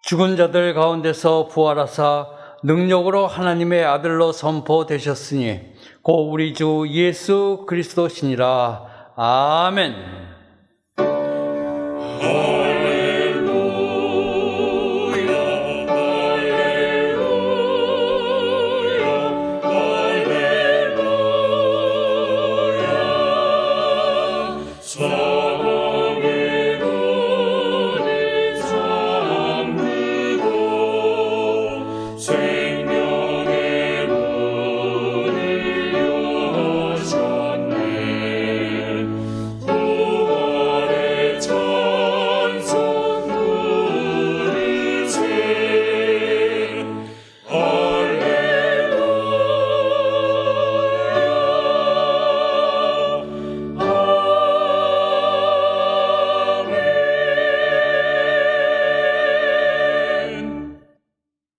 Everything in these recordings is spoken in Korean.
죽은 자들 가운데서 부활하사 능력으로 하나님의 아들로 선포되셨으니 곧 우리 주 예수 그리스도시니라. 아멘.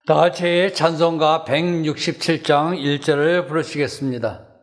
다 같이 찬송가 167장 1절을 부르시겠습니다.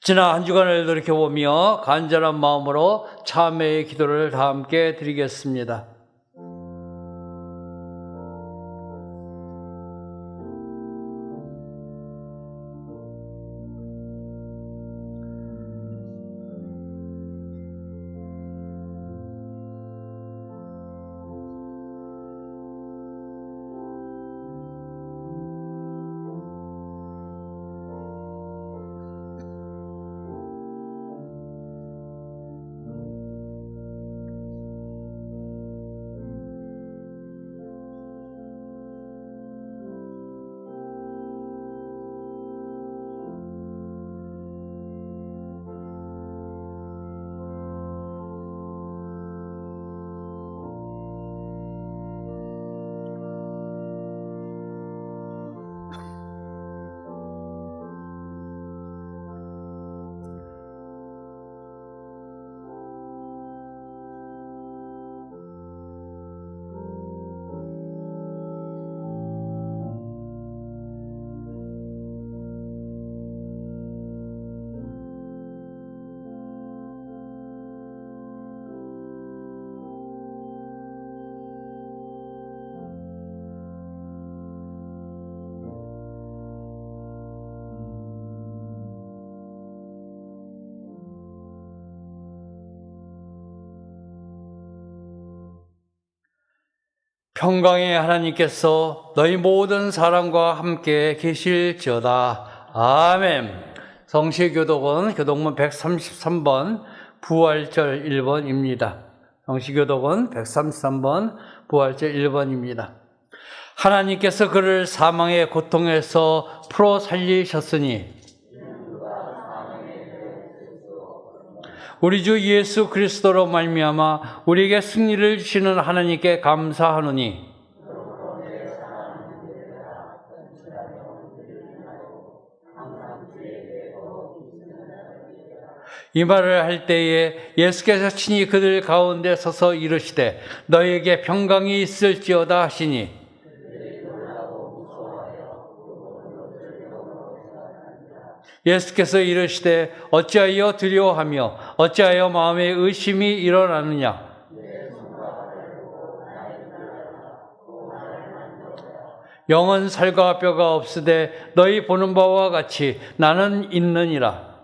지난 한 주간을 돌이켜보며 간절한 마음으로 참회의 기도를 다 함께 드리겠습니다. 평강의 하나님께서 너희 모든 사람과 함께 계실지어다. 아멘. 성시교독은 교독문 133번 부활절 1번입니다. 성시교독은 133번 부활절 1번입니다. 하나님께서 그를 사망의 고통에서 풀어 살리셨으니 우리 주 예수 그리스도로 말미암아 우리에게 승리를 주시는 하나님께 감사하노니 이 말을 할 때에 예수께서 친히 그들 가운데 서서 이르시되 너희에게 평강이 있을지어다 하시니 예수께서 이르시되 어찌하여 두려워하며 어찌하여 마음에 의심이 일어나느냐 영은 살과 뼈가 없으되 너희 보는 바와 같이 나는 있느니라.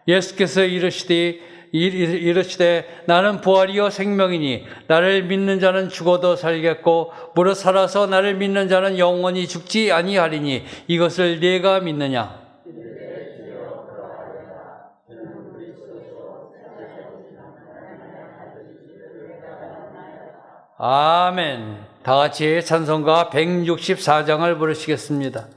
예수께서 이르시되 나는 부활이요 생명이니 나를 믿는 자는 죽어도 살겠고 무릇 살아서 나를 믿는 자는 영원히 죽지 아니하리니 이것을 네가 믿느냐? 아멘. 다 같이 찬송가 164장을 부르시겠습니다.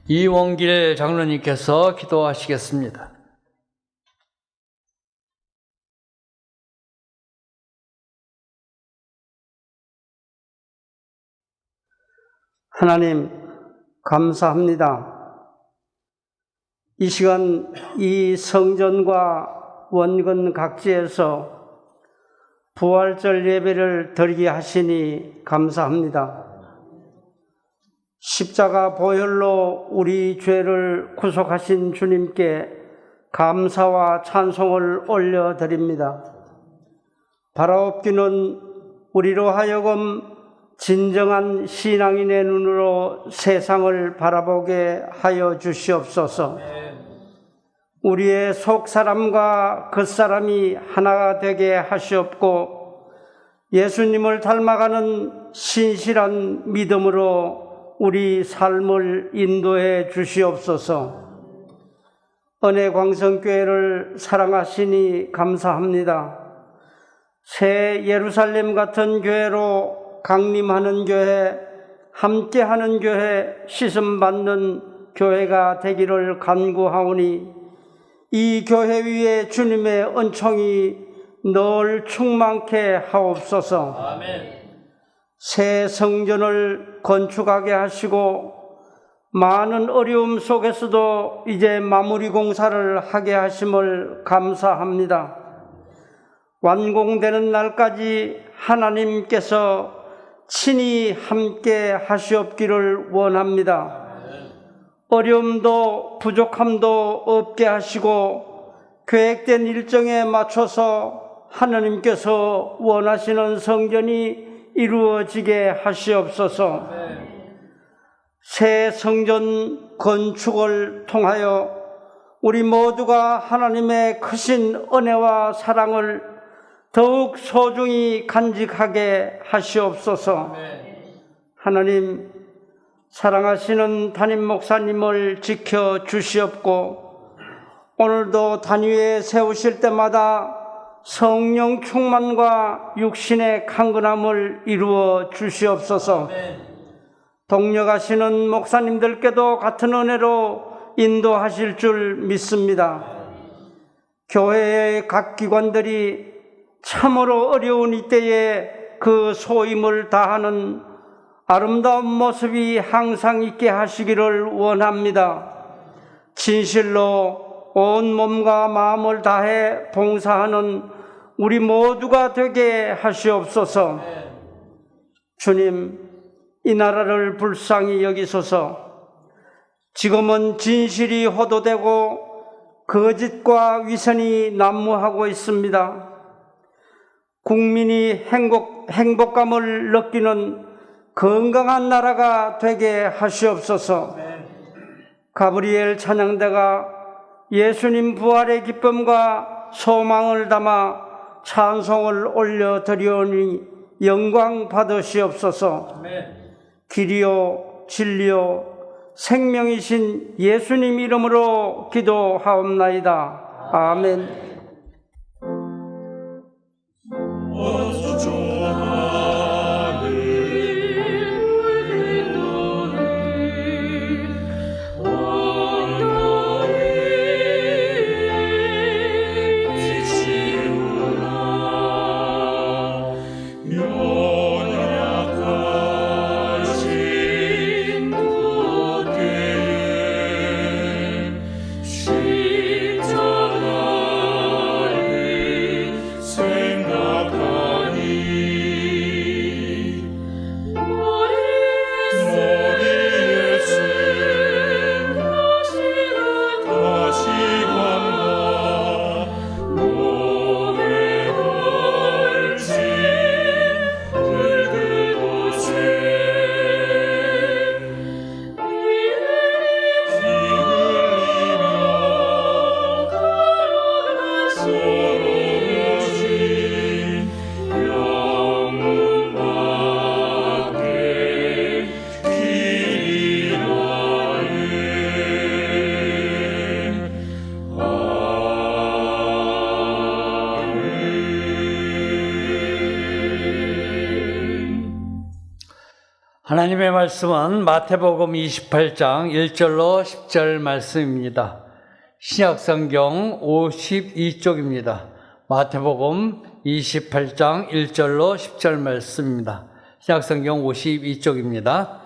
이원길 장로님께서 기도하시겠습니다. 하나님, 감사합니다. 이 시간 이 성전과 원근 각지에서 부활절 예배를 드리게 하시니 감사합니다. 십자가 보혈로 우리 죄를 구속하신 주님께 감사와 찬송을 올려드립니다. 바라옵기는 우리로 하여금 진정한 신앙인의 눈으로 세상을 바라보게 하여 주시옵소서. 우리의 속사람과 겉사람이 하나가 되게 하시옵고 예수님을 닮아가는 신실한 믿음으로 우리 삶을 인도해 주시옵소서. 은혜광성교회를 사랑하시니 감사합니다. 새 예루살렘 같은 교회로 강림하는 교회, 함께하는 교회, 씻음받는 교회가 되기를 간구하오니 이 교회 위에 주님의 은총이 늘 충만케 하옵소서. 아멘. 새 성전을 건축하게 하시고 많은 어려움 속에서도 이제 마무리 공사를 하게 하심을 감사합니다. 완공되는 날까지 하나님께서 친히 함께 하시옵기를 원합니다. 어려움도 부족함도 없게 하시고 계획된 일정에 맞춰서 하나님께서 원하시는 성전이 이루어지게 하시옵소서. 새 성전 건축을 통하여 우리 모두가 하나님의 크신 은혜와 사랑을 더욱 소중히 간직하게 하시옵소서. 하나님, 사랑하시는 담임 목사님을 지켜주시옵고 오늘도 단위에 세우실 때마다 성령 충만과 육신의 강건함을 이루어 주시옵소서. 동력하시는 목사님들께도 같은 은혜로 인도하실 줄 믿습니다. 교회의 각 기관들이 참으로 어려운 이때에 그 소임을 다하는 아름다운 모습이 항상 있게 하시기를 원합니다. 진실로 온 몸과 마음을 다해 봉사하는 우리 모두가 되게 하시옵소서. 주님, 이 나라를 불쌍히 여기소서. 지금은 진실이 호도되고 거짓과 위선이 난무하고 있습니다. 국민이 행복감을 느끼는 건강한 나라가 되게 하시옵소서. 가브리엘 찬양대가 예수님 부활의 기쁨과 소망을 담아 찬송을 올려드리오니 영광 받으시옵소서. 길이요 진리요 생명이신 예수님 이름으로 기도하옵나이다. 아멘. 하나님의 말씀은 마태복음 28장 1절로 10절 말씀입니다. 신약성경 52쪽입니다. 마태복음 28장 1절로 10절 말씀입니다. 신약성경 52쪽입니다.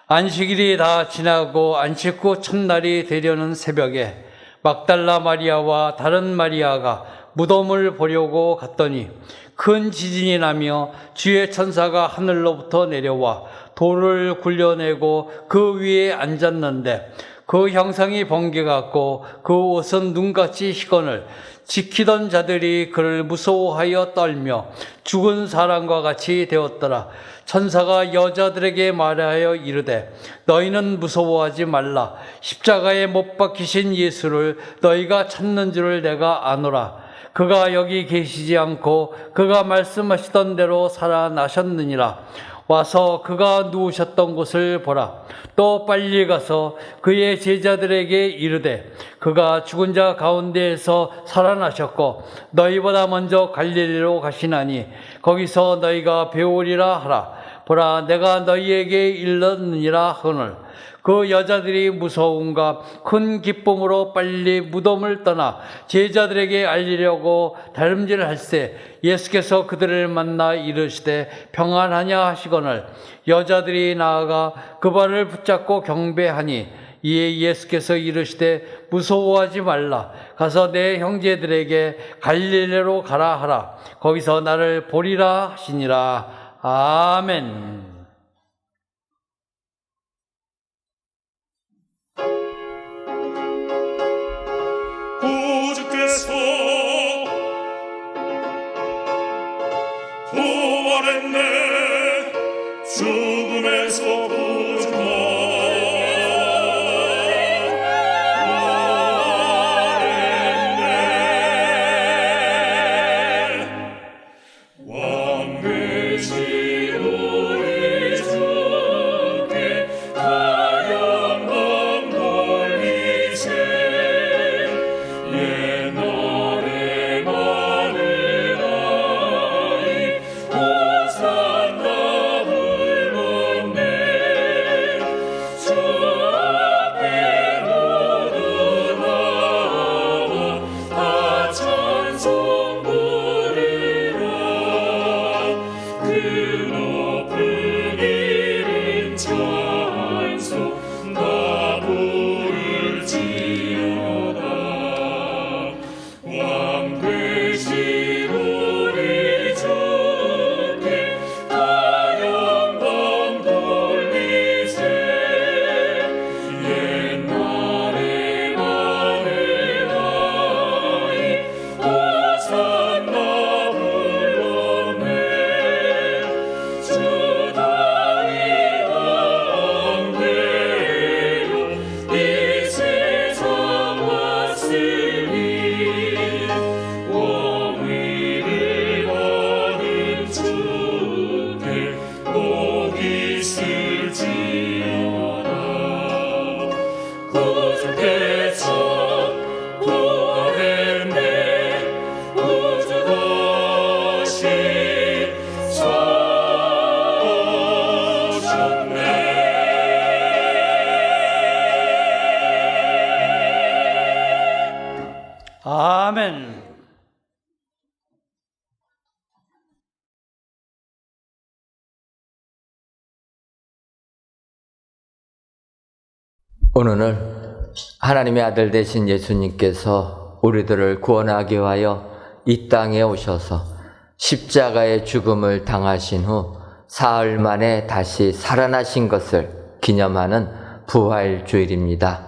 안식일이 다 지나고 안식 후 첫날이 되려는 새벽에 막달라 마리아와 다른 마리아가 무덤을 보려고 갔더니 큰 지진이 나며 주의 천사가 하늘로부터 내려와 돌을 굴려내고 그 위에 앉았는데 그 형상이 번개 같고 그 옷은 눈같이 희건을 지키던 자들이 그를 무서워하여 떨며 죽은 사람과 같이 되었더라. 천사가 여자들에게 말하여 이르되 너희는 무서워하지 말라. 십자가에 못 박히신 예수를 너희가 찾는 줄을 내가 아노라. 그가 여기 계시지 않고 그가 말씀하시던 대로 살아나셨느니라. 와서 그가 누우셨던 곳을 보라. 또 빨리 가서 그의 제자들에게 이르되 그가 죽은 자 가운데에서 살아나셨고 너희보다 먼저 갈릴리로 가시나니 거기서 너희가 배우리라 하라. 보라, 내가 너희에게 일렀느니라 하거늘. 그 여자들이 무서움과 큰 기쁨으로 빨리 무덤을 떠나 제자들에게 알리려고 달음질할세 예수께서 그들을 만나 이르시되 평안하냐 하시거늘 여자들이 나아가 그 발을 붙잡고 경배하니 이에 예수께서 이르시되 무서워하지 말라. 가서 내 형제들에게 갈릴리로 가라 하라. 거기서 나를 보리라 하시니라. 아멘. 부활했네 죽음에서 부활했네 왕 되신 우리 주께 다 영광 돌리세 옛날에 많은 아이 호산나 불렀네 주 앞에 모두 나와 다 찬송 부르라 그 높은 이름 찬송 다 부를지어다 왕 되신 우리 주께 다 영광 돌리세 옛날에 많은 아이 호산나 불렀네 주 다윗 왕 되어 이 세상 왔으니 왕위를 받은 주께 복 있을지어다 구주께서 부활했네 우주 다시 사셨네 아멘. 오늘은 하나님의 아들 되신 예수님께서 우리들을 구원하기 위하여 이 땅에 오셔서 십자가의 죽음을 당하신 후 사흘 만에 다시 살아나신 것을 기념하는 부활주일입니다.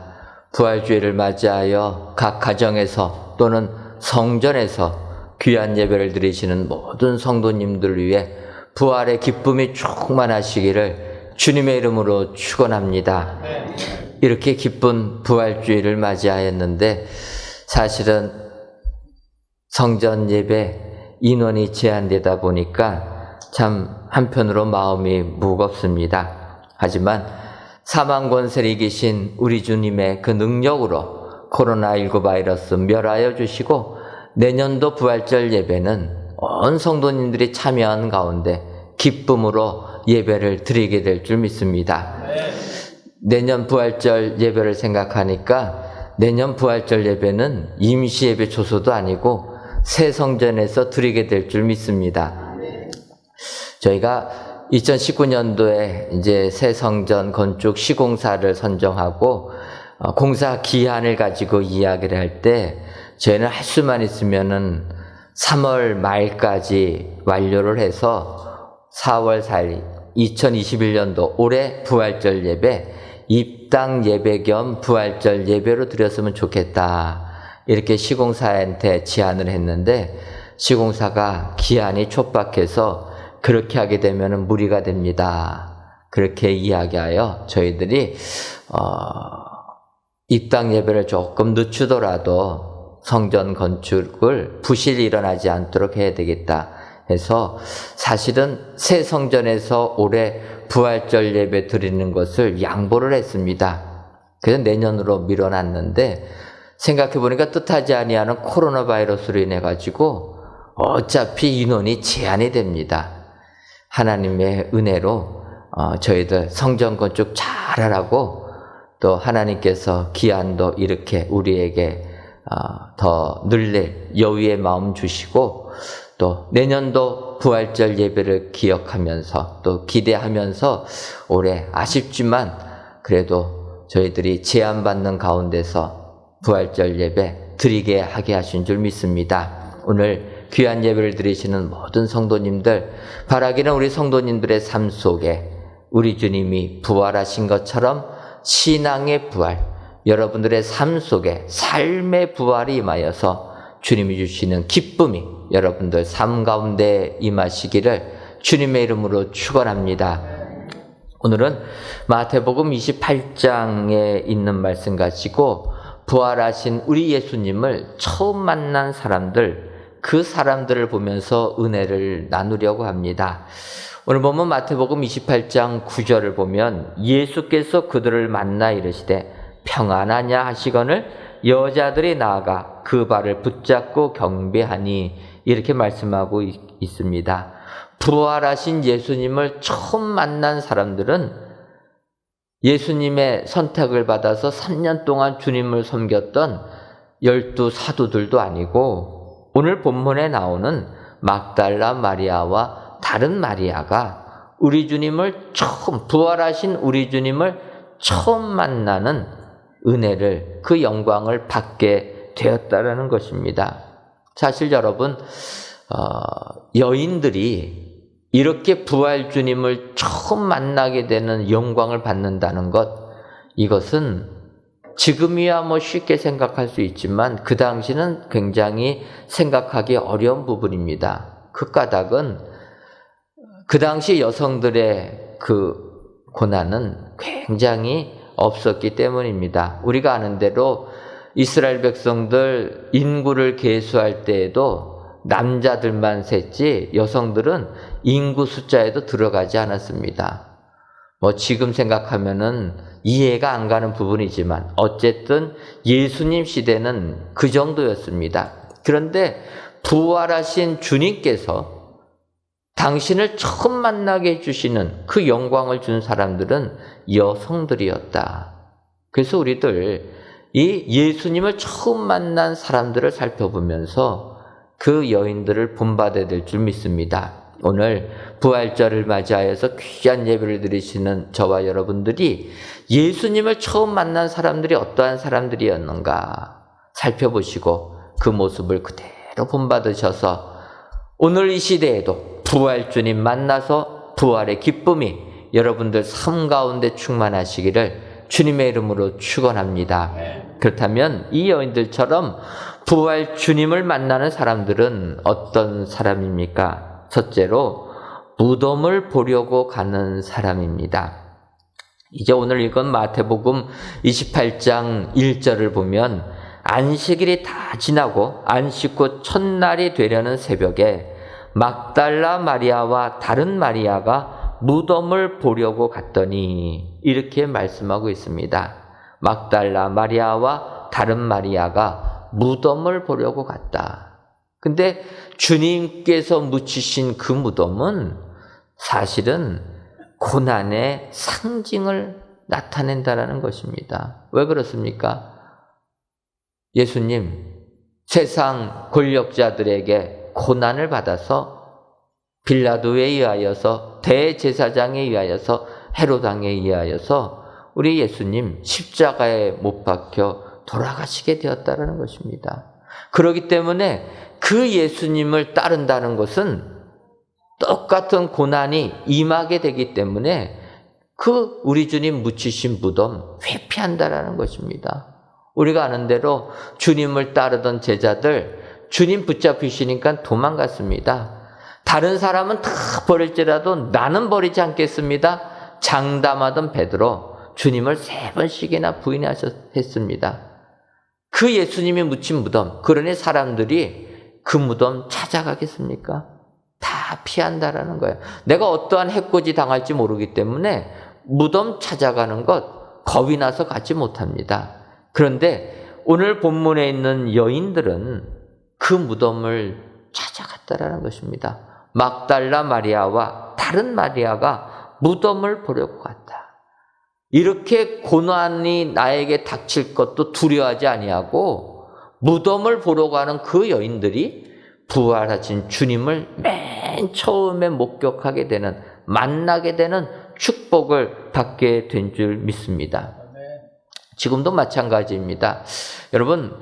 부활주일을 맞이하여 각 가정에서 또는 성전에서 귀한 예배를 드리시는 모든 성도님들을 위해 부활의 기쁨이 충만하시기를 주님의 이름으로 축원합니다. 이렇게 기쁜 부활주일을 맞이하였는데 사실은 성전 예배 인원이 제한되다 보니까 참 한편으로 마음이 무겁습니다. 하지만 사망 권세를 이기신 우리 주님의 그 능력으로 코로나19 바이러스 멸하여 주시고 내년도 부활절 예배는 온 성도님들이 참여한 가운데 기쁨으로 예배를 드리게 될 줄 믿습니다. 내년 부활절 예배를 생각하니까 내년 부활절 예배는 임시 예배 초소도 아니고 새 성전에서 드리게 될 줄 믿습니다. 저희가 2019년도에 이제 새 성전 건축 시공사를 선정하고 공사 기한을 가지고 이야기를 할 때 저희는 할 수만 있으면은 3월 말까지 완료를 해서 4월 4일 2021년도 올해 부활절 예배 입당 예배 겸 부활절 예배로 드렸으면 좋겠다. 이렇게 시공사한테 제안을 했는데 시공사가 기한이 촉박해서 그렇게 하게 되면 무리가 됩니다. 그렇게 이야기하여 저희들이 입당 예배를 조금 늦추더라도 성전 건축을 부실이 일어나지 않도록 해야 되겠다 해서 사실은 새 성전에서 올해 부활절 예배 드리는 것을 양보를 했습니다. 그래서 내년으로 밀어놨는데 생각해보니까 뜻하지 아니하는 코로나 바이러스로 인해 가지고 어차피 인원이 제한이 됩니다. 하나님의 은혜로 저희들 성전 건축 잘하라고 또 하나님께서 기한도 이렇게 우리에게 더 늘릴 여유의 마음 주시고 또 내년도 부활절 예배를 기억하면서 또 기대하면서 올해 아쉽지만 그래도 저희들이 제한받는 가운데서 부활절 예배 드리게 하게 하신 줄 믿습니다. 오늘 귀한 예배를 드리시는 모든 성도님들, 바라기는 우리 성도님들의 삶 속에 우리 주님이 부활하신 것처럼 신앙의 부활, 여러분들의 삶 속에 삶의 부활이 임하여서 주님이 주시는 기쁨이 여러분들 삶 가운데 임하시기를 주님의 이름으로 축원합니다. 오늘은 마태복음 28장에 있는 말씀 가지고 부활하신 우리 예수님을 처음 만난 사람들, 그 사람들을 보면서 은혜를 나누려고 합니다. 오늘 보면 마태복음 28장 9절을 보면 예수께서 그들을 만나 이르시되 평안하냐 하시거늘 여자들이 나아가 그 발을 붙잡고 경배하니 이렇게 말씀하고 있습니다. 부활하신 예수님을 처음 만난 사람들은 예수님의 선택을 받아서 3년 동안 주님을 섬겼던 12 사도들도 아니고 오늘 본문에 나오는 막달라 마리아와 다른 마리아가 우리 주님을 처음, 부활하신 우리 주님을 처음 만나는 은혜를, 그 영광을 받게 되었다라는 것입니다. 사실 여러분, 여인들이 이렇게 부활 주님을 처음 만나게 되는 영광을 받는다는 것, 이것은 지금이야 쉽게 생각할 수 있지만 그 당시는 굉장히 생각하기 어려운 부분입니다. 그 까닭은 그 당시 여성들의 그 고난은 굉장히 없었기 때문입니다. 우리가 아는 대로 이스라엘 백성들 인구를 계수할 때에도 남자들만 셌지 여성들은 인구 숫자에도 들어가지 않았습니다. 지금 생각하면은 이해가 안 가는 부분이지만 어쨌든 예수님 시대는 그 정도였습니다. 그런데 부활하신 주님께서 당신을 처음 만나게 해주시는 그 영광을 준 사람들은 여성들이었다. 그래서 우리들 이 예수님을 처음 만난 사람들을 살펴보면서 그 여인들을 본받아야 될 줄 믿습니다. 오늘 부활절을 맞이하여서 귀한 예배를 드리시는 저와 여러분들이 예수님을 처음 만난 사람들이 어떠한 사람들이었는가 살펴보시고 그 모습을 그대로 본받으셔서 오늘 이 시대에도 부활 주님 만나서 부활의 기쁨이 여러분들 삶 가운데 충만하시기를 주님의 이름으로 축원합니다. 그렇다면 이 여인들처럼 부활 주님을 만나는 사람들은 어떤 사람입니까? 첫째로 무덤을 보려고 가는 사람입니다. 이제 오늘 읽은 마태복음 28장 1절을 보면 안식일이 다 지나고 안식 후 첫날이 되려는 새벽에 막달라 마리아와 다른 마리아가 무덤을 보려고 갔더니 이렇게 말씀하고 있습니다. 막달라 마리아와 다른 마리아가 무덤을 보려고 갔다. 근데 주님께서 묻히신 그 무덤은 사실은 고난의 상징을 나타낸다라는 것입니다. 왜 그렇습니까? 예수님, 세상 권력자들에게 고난을 받아서 빌라도에 의하여서 대제사장에 의하여서 헤로당에 의하여서 우리 예수님 십자가에 못 박혀 돌아가시게 되었다는 것입니다. 그렇기 때문에 그 예수님을 따른다는 것은 똑같은 고난이 임하게 되기 때문에 그 우리 주님 묻히신 무덤 회피한다라는 것입니다. 우리가 아는 대로 주님을 따르던 제자들 주님 붙잡히시니까 도망갔습니다. 다른 사람은 다 버릴지라도 나는 버리지 않겠습니다. 장담하던 베드로 주님을 3번씩이나 부인했습니다. 그 예수님이 묻힌 무덤, 그러니 사람들이 그 무덤 찾아가겠습니까? 다 피한다라는 거예요. 내가 어떠한 해코지 당할지 모르기 때문에 무덤 찾아가는 것 겁이 나서 가지 못합니다. 그런데 오늘 본문에 있는 여인들은 그 무덤을 찾아갔다라는 것입니다. 막달라 마리아와 다른 마리아가 무덤을 보려고 갔다. 이렇게 고난이 나에게 닥칠 것도 두려워하지 아니하고 무덤을 보러 가는 그 여인들이 부활하신 주님을 맨 처음에 목격하게 되는, 만나게 되는 축복을 받게 된 줄 믿습니다. 지금도 마찬가지입니다. 여러분,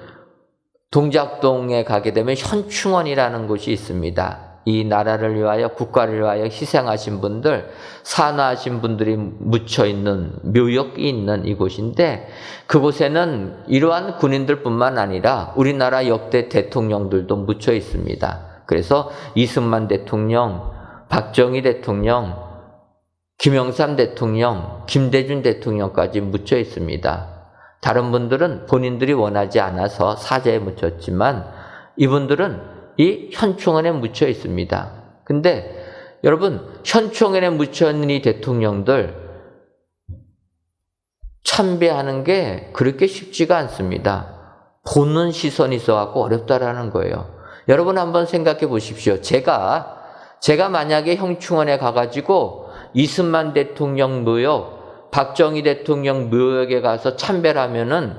동작동에 가게 되면 현충원이라는 곳이 있습니다. 이 나라를 위하여 국가를 위하여 희생하신 분들, 산화하신 분들이 묻혀있는 묘역이 있는 이곳인데 그곳에는 이러한 군인들뿐만 아니라 우리나라 역대 대통령들도 묻혀 있습니다. 그래서 이승만 대통령, 박정희 대통령, 김영삼 대통령, 김대중 대통령까지 묻혀 있습니다. 다른 분들은 본인들이 원하지 않아서 사제에 묻혔지만 이분들은 이 현충원에 묻혀 있습니다. 근데 여러분, 현충원에 묻혀 있는 이 대통령들 참배하는 게 그렇게 쉽지가 않습니다. 보는 시선이 있어갖고 어렵다라는 거예요. 여러분 한번 생각해 보십시오. 제가 만약에 현충원에 가가지고 이승만 대통령 묘역, 박정희 대통령 묘역에 가서 참배를 하면은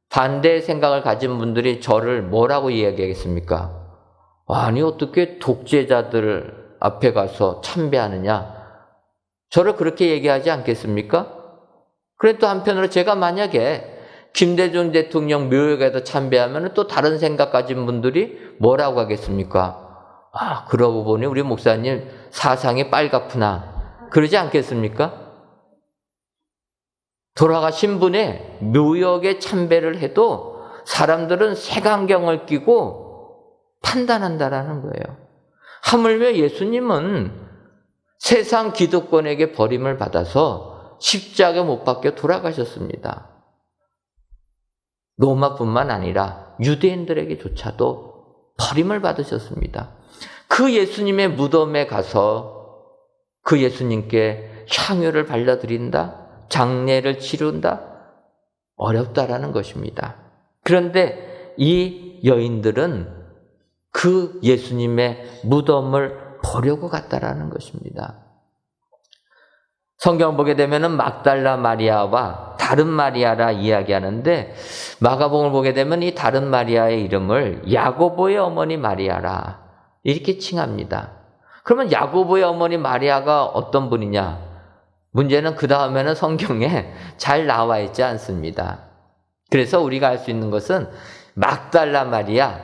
반대의 생각을 가진 분들이 저를 뭐라고 이야기하겠습니까? 아니, 어떻게 독재자들 앞에 가서 참배하느냐? 저를 그렇게 얘기하지 않겠습니까? 그래 또 한편으로 제가 만약에 김대중 대통령 묘역에서 참배하면 또 다른 생각 가진 분들이 뭐라고 하겠습니까? 아, 그러고 보니 우리 목사님 사상이 빨갛구나. 그러지 않겠습니까? 돌아가신 분의 묘역에 참배를 해도 사람들은 색안경을 끼고 판단한다라는 거예요. 하물며 예수님은 세상 기득권에게 버림을 받아서 십자가 못 박혀 돌아가셨습니다. 로마뿐만 아니라 유대인들에게조차도 버림을 받으셨습니다. 그 예수님의 무덤에 가서 그 예수님께 향유를 발라드린다, 장례를 치른다, 어렵다라는 것입니다. 그런데 이 여인들은 그 예수님의 무덤을 보려고 갔다라는 것입니다. 성경 보게 되면은 막달라 마리아와 다른 마리아라 이야기하는데 마가복음을 보게 되면 이 다른 마리아의 이름을 야고보의 어머니 마리아라 이렇게 칭합니다. 그러면 야고보의 어머니 마리아가 어떤 분이냐? 문제는 그 다음에는 성경에 잘 나와 있지 않습니다. 그래서 우리가 알 수 있는 것은 막달라 마리아,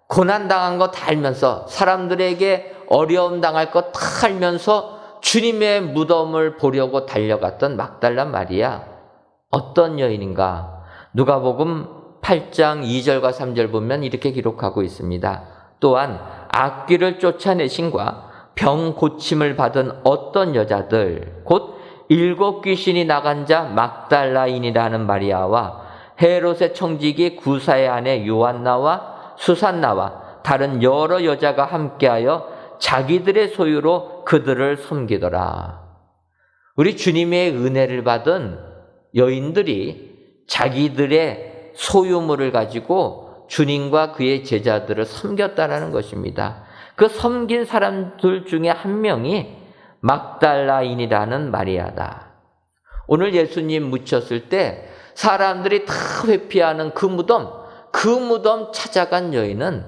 고난당한 거 다 알면서 사람들에게 어려움 당할 거 다 알면서 주님의 무덤을 보려고 달려갔던 막달라 마리아, 어떤 여인인가? 누가복음 8장 2절과 3절 보면 이렇게 기록하고 있습니다. 또한 악귀를 쫓아내신과 병 고침을 받은 어떤 여자들, 곧 7 귀신이 나간 자 막달라인이라는 마리아와 헤롯의 청지기 구사의 아내 요한나와 수산나와 다른 여러 여자가 함께하여 자기들의 소유로 그들을 섬기더라. 우리 주님의 은혜를 받은 여인들이 자기들의 소유물을 가지고 주님과 그의 제자들을 섬겼다라는 것입니다. 그 섬긴 사람들 중에 한 명이 막달라인이라는 마리아다. 오늘 예수님 묻혔을 때 사람들이 다 회피하는 그 무덤 찾아간 여인은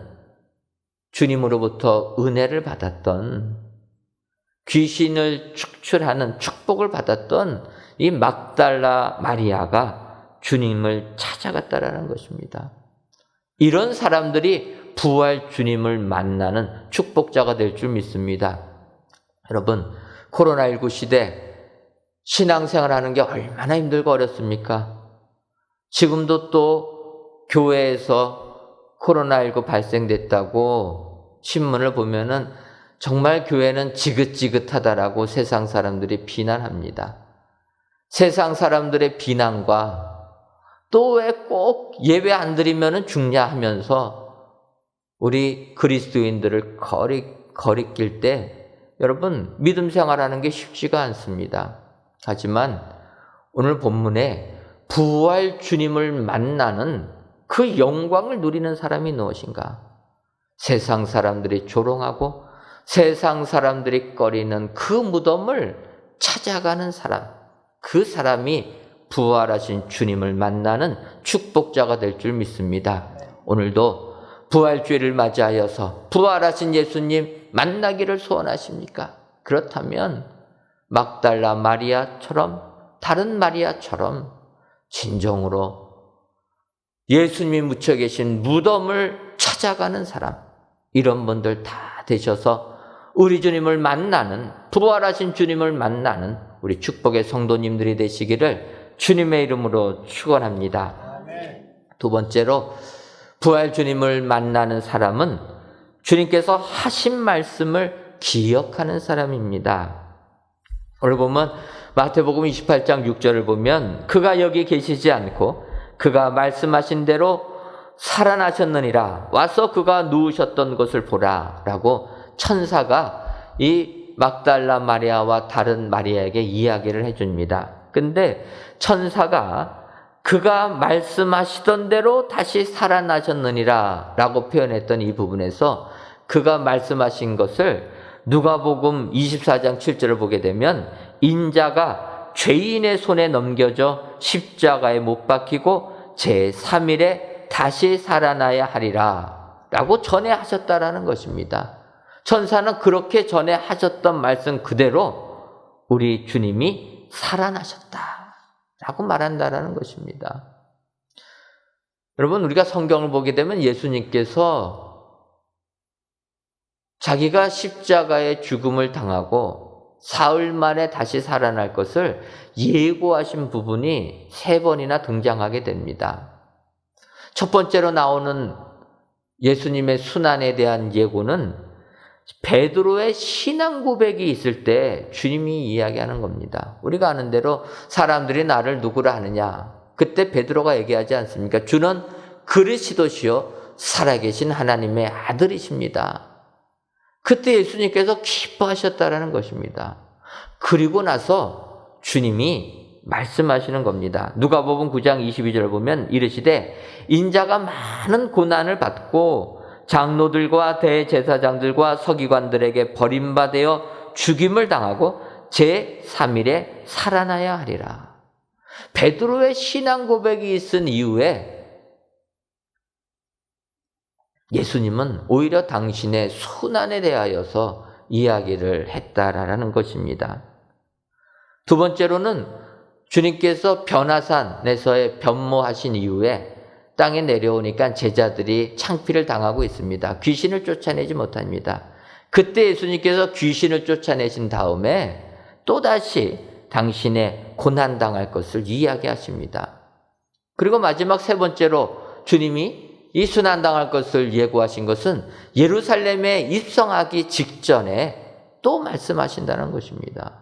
주님으로부터 은혜를 받았던, 귀신을 축출하는 축복을 받았던 이 막달라 마리아가 주님을 찾아갔다라는 것입니다. 이런 사람들이 부활 주님을 만나는 축복자가 될 줄 믿습니다. 여러분, 코로나19 시대 신앙생활하는 게 얼마나 힘들고 어렵습니까? 지금도 또 교회에서 코로나19 발생됐다고 신문을 보면은 정말 교회는 지긋지긋하다라고 세상 사람들이 비난합니다. 세상 사람들의 비난과 또 왜 꼭 예배 안 드리면은 죽냐 하면서 우리 그리스도인들을 거리낄 때 여러분, 믿음 생활하는 게 쉽지가 않습니다. 하지만 오늘 본문에 부활 주님을 만나는 그 영광을 누리는 사람이 무엇인가? 세상 사람들이 조롱하고 세상 사람들이 꺼리는 그 무덤을 찾아가는 사람, 그 사람이 부활하신 주님을 만나는 축복자가 될 줄 믿습니다. 오늘도 부활주일을 맞이하여서 부활하신 예수님 만나기를 소원하십니까? 그렇다면 막달라 마리아처럼, 다른 마리아처럼 진정으로 예수님이 묻혀 계신 무덤을 찾아가는 사람, 이런 분들 다 되셔서 우리 주님을 만나는, 부활하신 주님을 만나는 우리 축복의 성도님들이 되시기를 주님의 이름으로 축원합니다. 두 번째로 부활 주님을 만나는 사람은 주님께서 하신 말씀을 기억하는 사람입니다. 오늘 보면 마태복음 28장 6절을 보면 그가 여기 계시지 않고 그가 말씀하신 대로 살아나셨느니라. 와서 그가 누우셨던 것을 보라 라고 천사가 이 막달라 마리아와 다른 마리아에게 이야기를 해줍니다. 근데 천사가 그가 말씀하시던 대로 다시 살아나셨느니라 라고 표현했던 이 부분에서 그가 말씀하신 것을 누가복음 24장 7절을 보게 되면 인자가 죄인의 손에 넘겨져 십자가에 못 박히고 제3일에 다시 살아나야 하리라 라고 전에 하셨다라는 것입니다. 천사는 그렇게 전에 하셨던 말씀 그대로 우리 주님이 살아나셨다 라고 말한다라는 것입니다. 여러분, 우리가 성경을 보게 되면 예수님께서 자기가 십자가의 죽음을 당하고 사흘 만에 다시 살아날 것을 예고하신 부분이 3번이나 등장하게 됩니다. 첫 번째로 나오는 예수님의 순환에 대한 예고는 베드로의 신앙 고백이 있을 때 주님이 이야기하는 겁니다. 우리가 아는 대로 사람들이 나를 누구라 하느냐. 그때 베드로가 얘기하지 않습니까? 주는 그리스도시요 살아계신 하나님의 아들이십니다. 그때 예수님께서 기뻐하셨다라는 것입니다. 그리고 나서 주님이 말씀하시는 겁니다. 누가복음 9장 22절을 보면 이르시되 인자가 많은 고난을 받고 장로들과 대제사장들과 서기관들에게 버림받아 죽임을 당하고 제3일에 살아나야 하리라. 베드로의 신앙 고백이 있은 이후에 예수님은 오히려 당신의 순환에 대하여서 이야기를 했다라는 것입니다. 두 번째로는 주님께서 변화산에서의 변모하신 이후에 땅에 내려오니까 제자들이 창피를 당하고 있습니다. 귀신을 쫓아내지 못합니다. 그때 예수님께서 귀신을 쫓아내신 다음에 또다시 당신의 고난당할 것을 이야기하십니다. 그리고 마지막 3번째로 주님이 이 순환당할 것을 예고하신 것은 예루살렘에 입성하기 직전에 또 말씀하신다는 것입니다.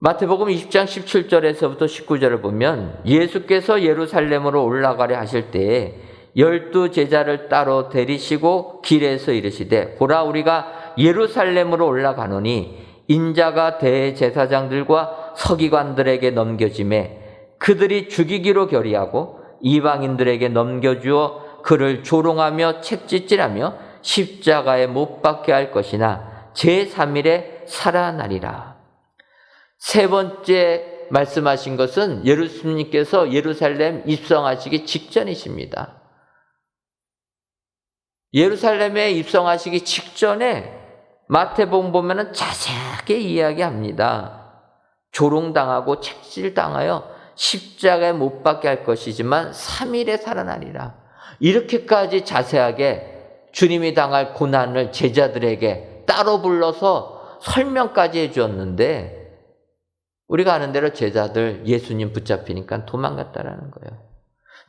마태복음 20장 17절에서부터 19절을 보면 예수께서 예루살렘으로 올라가려 하실 때에 12 제자를 따로 데리시고 길에서 이르시되 보라 우리가 예루살렘으로 올라가노니 인자가 대제사장들과 서기관들에게 넘겨짐에 그들이 죽이기로 결의하고 이방인들에게 넘겨주어 그를 조롱하며 채찍질하며 십자가에 못 박게 할 것이나 제3일에 살아나리라. 3번째 말씀하신 것은 예수님께서 예루살렘 입성하시기 직전이십니다. 예루살렘에 입성하시기 직전에 마태복음 보면은 자세하게 이야기합니다. 조롱당하고 채찍질당하여 십자가에 못 박게 할 것이지만 3일에 살아나리라. 이렇게까지 자세하게 주님이 당할 고난을 제자들에게 따로 불러서 설명까지 해주었는데 우리가 아는 대로 제자들 예수님 붙잡히니까 도망갔다라는 거예요.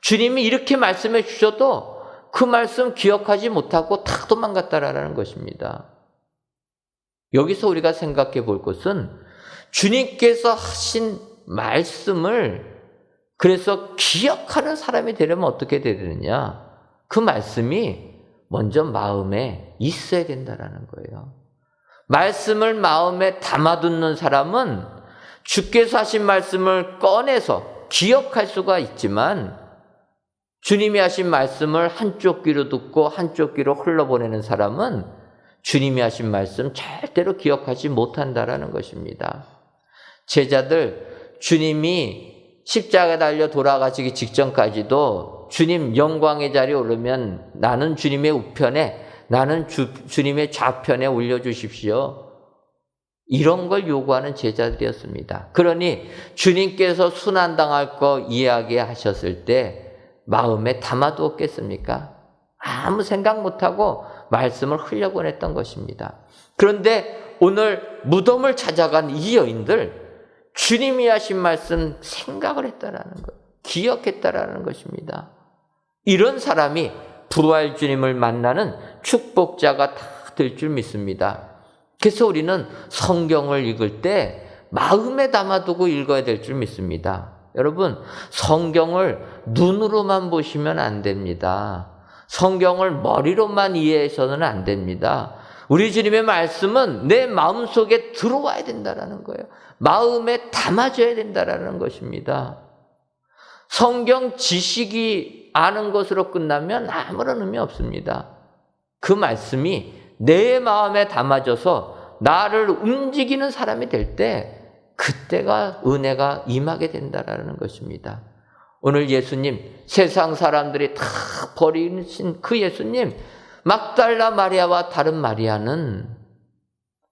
주님이 이렇게 말씀해 주셔도 그 말씀 기억하지 못하고 다 도망갔다라는 것입니다. 여기서 우리가 생각해 볼 것은 주님께서 하신 말씀을 그래서 기억하는 사람이 되려면 어떻게 되느냐? 그 말씀이 먼저 마음에 있어야 된다라는 거예요. 말씀을 마음에 담아두는 사람은 주께서 하신 말씀을 꺼내서 기억할 수가 있지만 주님이 하신 말씀을 한쪽 귀로 듣고 한쪽 귀로 흘러보내는 사람은 주님이 하신 말씀 절대로 기억하지 못한다라는 것입니다. 제자들 주님이 십자가에 달려 돌아가시기 직전까지도 주님 영광의 자리에 오르면 나는 주님의 우편에 나는 주님의 좌편에 올려주십시오. 이런 걸 요구하는 제자들이었습니다. 그러니 주님께서 순환당할 거 이야기하셨을 때 마음에 담아두었겠습니까? 아무 생각 못하고 말씀을 흘려보냈던 것입니다. 그런데 오늘 무덤을 찾아간 이 여인들 주님이 하신 말씀 생각을 했다라는 것, 기억했다라는 것입니다. 이런 사람이 부활 주님을 만나는 축복자가 다 될 줄 믿습니다. 그래서 우리는 성경을 읽을 때 마음에 담아두고 읽어야 될 줄 믿습니다. 여러분, 성경을 눈으로만 보시면 안 됩니다. 성경을 머리로만 이해해서는 안 됩니다. 우리 주님의 말씀은 내 마음속에 들어와야 된다는 거예요. 마음에 담아져야 된다는 것입니다. 성경 지식이 아는 것으로 끝나면 아무런 의미 없습니다. 그 말씀이 내 마음에 담아져서 나를 움직이는 사람이 될 때 그때가 은혜가 임하게 된다는 것입니다. 오늘 예수님, 세상 사람들이 다 버리신 그 예수님, 막달라 마리아와 다른 마리아는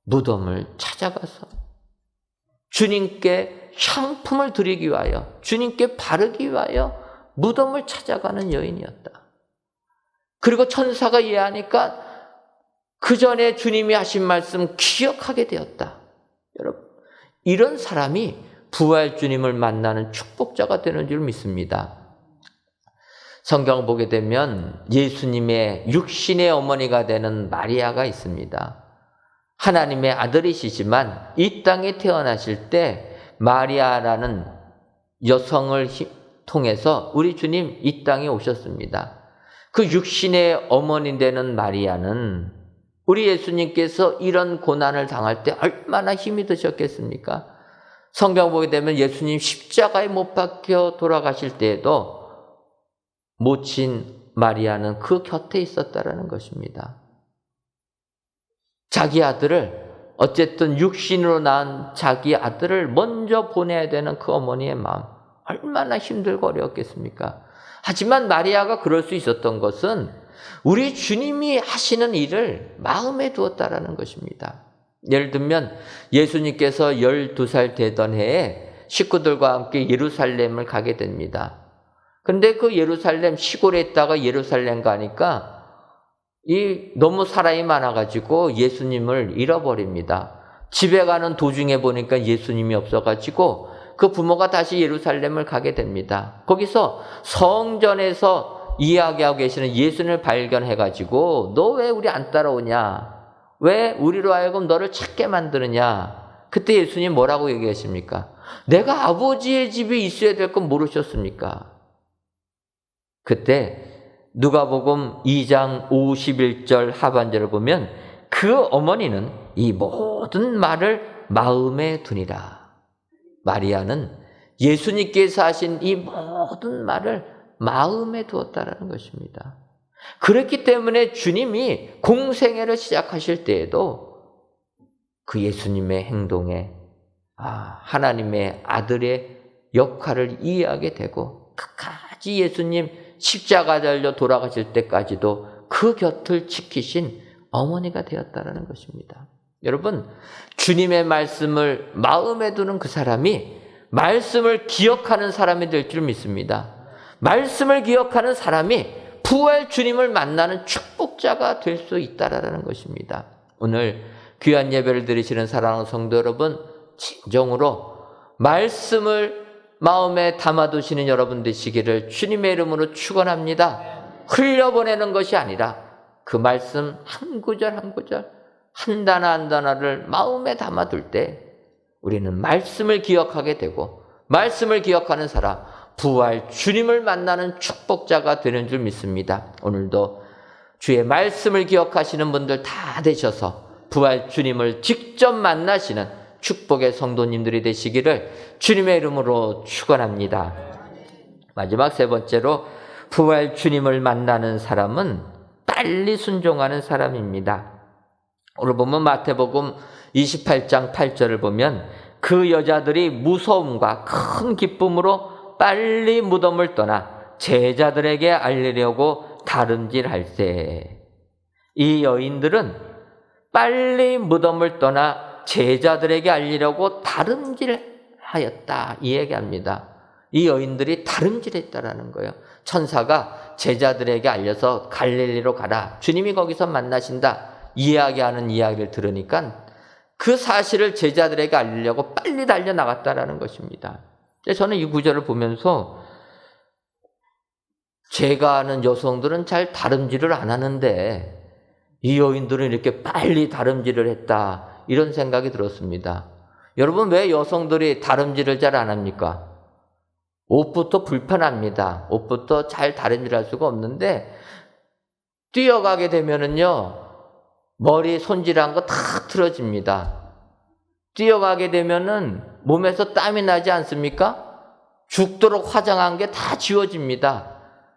무덤을 찾아가서 주님께 향품을 드리기 위하여, 주님께 바르기 위하여 무덤을 찾아가는 여인이었다. 그리고 천사가 이해하니까 그 전에 주님이 하신 말씀 기억하게 되었다. 여러분, 이런 사람이 부활 주님을 만나는 축복자가 되는 줄 믿습니다. 성경 보게 되면 예수님의 육신의 어머니가 되는 마리아가 있습니다. 하나님의 아들이시지만 이 땅에 태어나실 때 마리아라는 여성을 통해서 우리 주님 이 땅에 오셨습니다. 그 육신의 어머니 되는 마리아는 우리 예수님께서 이런 고난을 당할 때 얼마나 힘이 드셨겠습니까? 성경 보게 되면 예수님 십자가에 못 박혀 돌아가실 때에도 모친 마리아는 그 곁에 있었다라는 것입니다. 자기 아들을, 어쨌든 육신으로 낳은 자기 아들을 먼저 보내야 되는 그 어머니의 마음, 얼마나 힘들고 어려웠겠습니까? 하지만 마리아가 그럴 수 있었던 것은 우리 주님이 하시는 일을 마음에 두었다라는 것입니다. 예를 들면 예수님께서 12살 되던 해에 식구들과 함께 예루살렘을 가게 됩니다. 근데 그 예루살렘 시골에 있다가 예루살렘 가니까 너무 사람이 많아가지고 예수님을 잃어버립니다. 집에 가는 도중에 보니까 예수님이 없어가지고 그 부모가 다시 예루살렘을 가게 됩니다. 거기서 성전에서 이야기하고 계시는 예수님을 발견해가지고 너 왜 우리 안 따라오냐? 왜 우리로 하여금 너를 찾게 만드느냐? 그때 예수님 뭐라고 얘기하십니까? 내가 아버지의 집에 있어야 될 건 모르셨습니까? 그때 누가복음 2장 51절 하반절을 보면 그 어머니는 이 모든 말을 마음에 두니라. 마리아는 예수님께서 하신 이 모든 말을 마음에 두었다라는 것입니다. 그렇기 때문에 주님이 공생애를 시작하실 때에도 그 예수님의 행동에 하나님의 아들의 역할을 이해하게 되고 끝까지 예수님 십자가 달려 돌아가실 때까지도 그 곁을 지키신 어머니가 되었다라는 것입니다. 여러분, 주님의 말씀을 마음에 두는 그 사람이 말씀을 기억하는 사람이 될 줄 믿습니다. 말씀을 기억하는 사람이 부활 주님을 만나는 축복자가 될 수 있다라는 것입니다. 오늘 귀한 예배를 드리시는 사랑하는 성도 여러분, 진정으로 말씀을 마음에 담아두시는 여러분 되시기를 주님의 이름으로 축원합니다. 흘려보내는 것이 아니라 그 말씀 한 구절 한 구절, 한 단어 한 단어를 마음에 담아둘 때 우리는 말씀을 기억하게 되고, 말씀을 기억하는 사람, 부활 주님을 만나는 축복자가 되는 줄 믿습니다. 오늘도 주의 말씀을 기억하시는 분들 다 되셔서 부활 주님을 직접 만나시는 축복의 성도님들이 되시기를 주님의 이름으로 축원합니다. 마지막 세 번째로, 부활 주님을 만나는 사람은 빨리 순종하는 사람입니다. 오늘 보면 마태복음 28장 8절을 보면 그 여자들이 무서움과 큰 기쁨으로 빨리 무덤을 떠나 제자들에게 알리려고 다름질할세. 이 여인들은 빨리 무덤을 떠나 제자들에게 알리려고 다름질하였다, 이 얘기합니다. 이 여인들이 다름질했다라는 거예요. 천사가 제자들에게 알려서 갈릴리로 가라, 주님이 거기서 만나신다, 이야기하는 이야기를 들으니까 그 사실을 제자들에게 알리려고 빨리 달려나갔다라는 것입니다. 저는 이 구절을 보면서 제가 아는 여성들은 잘 다름질을 안 하는데 이 여인들은 이렇게 빨리 다름질을 했다, 이런 생각이 들었습니다. 여러분, 왜 여성들이 다름질을 잘 안 합니까? 옷부터 불편합니다. 옷부터 잘 다름질할 수가 없는데 뛰어가게 되면은요, 머리 손질한 거 다 틀어집니다. 뛰어가게 되면은 몸에서 땀이 나지 않습니까? 죽도록 화장한 게 다 지워집니다.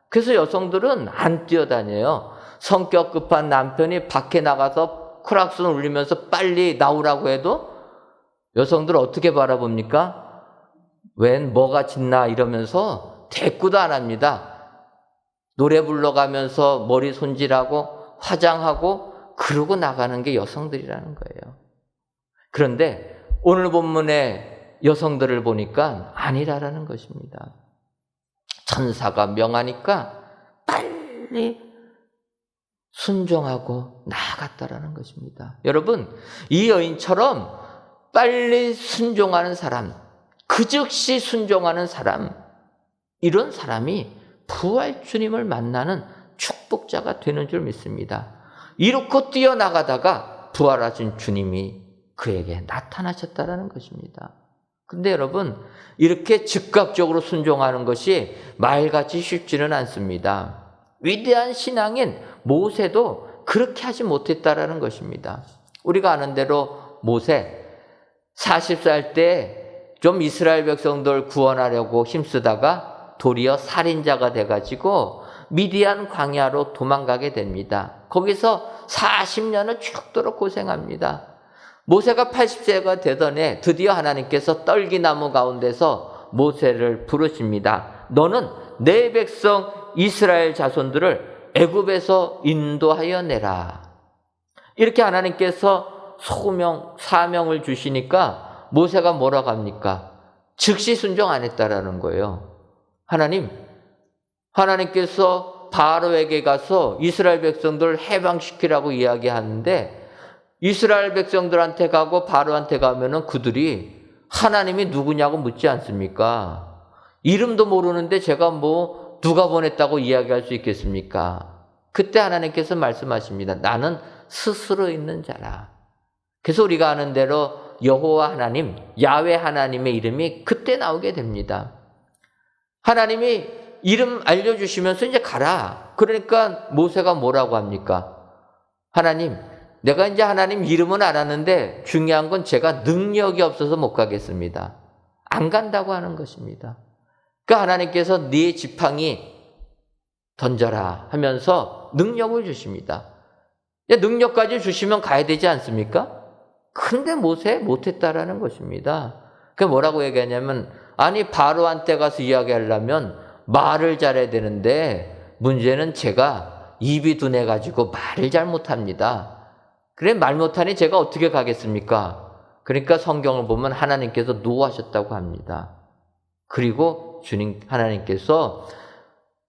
그래서 여성들은 안 뛰어다녀요. 성격 급한 남편이 밖에 나가서 크락슨 울리면서 빨리 나오라고 해도 여성들 어떻게 바라봅니까? 웬 뭐가 짖나 이러면서 대꾸도 안 합니다. 노래 불러가면서 머리 손질하고 화장하고 그러고 나가는 게 여성들이라는 거예요. 그런데 오늘 본문의 여성들을 보니까 아니라라는 것입니다. 천사가 명하니까 빨리 순종하고 나아갔다라는 것입니다. 여러분, 이 여인처럼 빨리 순종하는 사람, 그 즉시 순종하는 사람, 이런 사람이 부활 주님을 만나는 축복자가 되는 줄 믿습니다. 이렇게 뛰어나가다가 부활하신 주님이 그에게 나타나셨다라는 것입니다. 근데 여러분, 이렇게 즉각적으로 순종하는 것이 말같이 쉽지는 않습니다. 위대한 신앙인 모세도 그렇게 하지 못했다라는 것입니다. 우리가 아는 대로 모세 40살 때 좀 이스라엘 백성들 구원하려고 힘쓰다가 도리어 살인자가 돼가지고 미디안 광야로 도망가게 됩니다. 거기서 40년을 죽도록 고생합니다. 모세가 80세가 되던 해 드디어 하나님께서 떨기나무 가운데서 모세를 부르십니다. 너는 내 백성 이스라엘 자손들을 애굽에서 인도하여 내라. 이렇게 하나님께서 사명을 주시니까 모세가 뭐라고 합니까? 즉시 순종 안 했다라는 거예요. 하나님께서 바로에게 가서 이스라엘 백성들 해방시키라고 이야기하는데 이스라엘 백성들한테 가고 바로한테 가면은 그들이 하나님이 누구냐고 묻지 않습니까? 이름도 모르는데 제가 뭐 누가 보냈다고 이야기할 수 있겠습니까? 그때 하나님께서 말씀하십니다. 나는 스스로 있는 자라. 그래서 우리가 아는 대로 여호와 하나님, 야훼 하나님의 이름이 그때 나오게 됩니다. 하나님이 이름 알려주시면서 이제 가라. 그러니까 모세가 뭐라고 합니까? 하나님, 내가 이제 하나님 이름은 알았는데 중요한 건 제가 능력이 없어서 못 가겠습니다. 안 간다고 하는 것입니다. 그러니까 하나님께서 네 지팡이 던져라 하면서 능력을 주십니다. 능력까지 주시면 가야 되지 않습니까? 근데 모세 못했다라는 것입니다. 그 뭐라고 얘기하냐면 아니 바로한테 가서 이야기하려면 말을 잘해야 되는데 문제는 제가 입이 둔해가지고 말을 잘 못합니다. 그래 말 못하니 제가 어떻게 가겠습니까? 그러니까 성경을 보면 하나님께서 노하셨다고 합니다. 그리고 하나님께서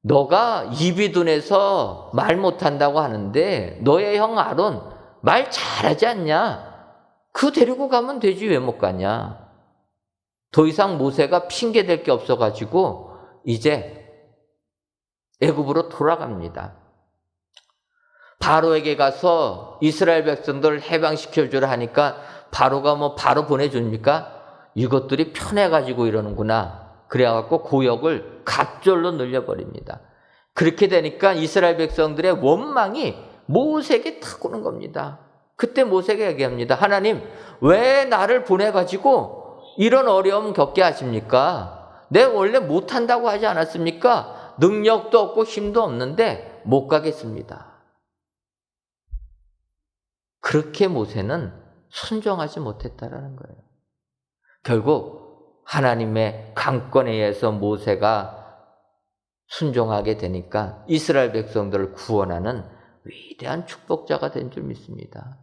너가 입이 둔해서 말 못한다고 하는데 너의 형 아론 말 잘하지 않냐? 그 데리고 가면 되지 왜 못 가냐? 더 이상 모세가 핑계댈 게 없어가지고 이제 애굽으로 돌아갑니다. 바로에게 가서 이스라엘 백성들을 해방시켜주라 하니까 바로가 뭐 바로 보내줍니까? 이것들이 편해가지고 이러는구나. 그래갖고 고역을 갑절로 늘려버립니다. 그렇게 되니까 이스라엘 백성들의 원망이 모세에게 탁 오는 겁니다. 그때 모세가 얘기합니다. 하나님, 왜 나를 보내가지고 이런 어려움 겪게 하십니까? 내가 원래 못한다고 하지 않았습니까? 능력도 없고 힘도 없는데 못 가겠습니다. 그렇게 모세는 순종하지 못했다라는 거예요. 결국 하나님의 강권에 의해서 모세가 순종하게 되니까 이스라엘 백성들을 구원하는 위대한 축복자가 된 줄 믿습니다.